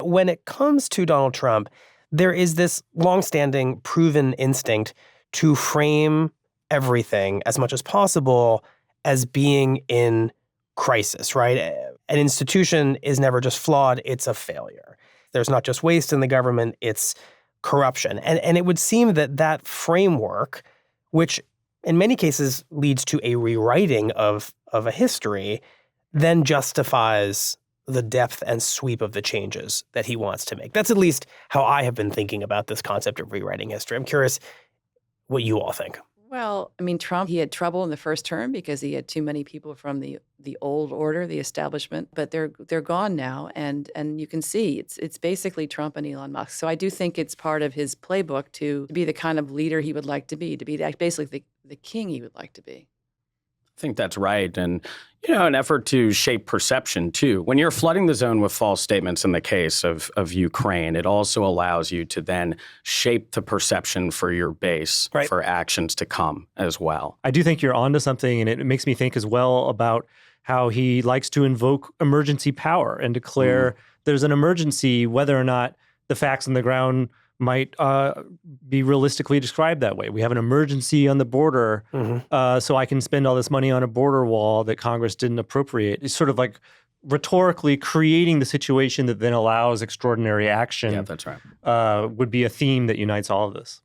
When it comes to Donald Trump, there is this longstanding proven instinct to frame everything as much as possible as being in crisis, right? An institution is never just flawed, it's a failure. There's not just waste in the government, it's corruption. And it would seem that that framework, which in many cases leads to a rewriting of a history, then justifies the depth and sweep of the changes that he wants to make. That's at least how I have been thinking about this concept of rewriting history. I'm curious what you all think. Well, I mean, Trump, he had trouble in the first term because he had too many people from the old order, the establishment, but they're gone now, and you can see it's basically Trump and Elon Musk. So I do think it's part of his playbook to be the kind of leader he would like to be basically the king he would like to be. I think that's right. And, an effort to shape perception, too. When you're flooding the zone with false statements in the case of Ukraine, it also allows you to then shape the perception for your base for actions to come as well. I do think you're onto something, and it makes me think as well about how he likes to invoke emergency power and declare there's an emergency, whether or not the facts on the ground might be realistically described that way. We have an emergency on the border, so I can spend all this money on a border wall that Congress didn't appropriate. It's sort of like rhetorically creating the situation that then allows extraordinary action. Yeah, that's right. Would be a theme that unites all of this.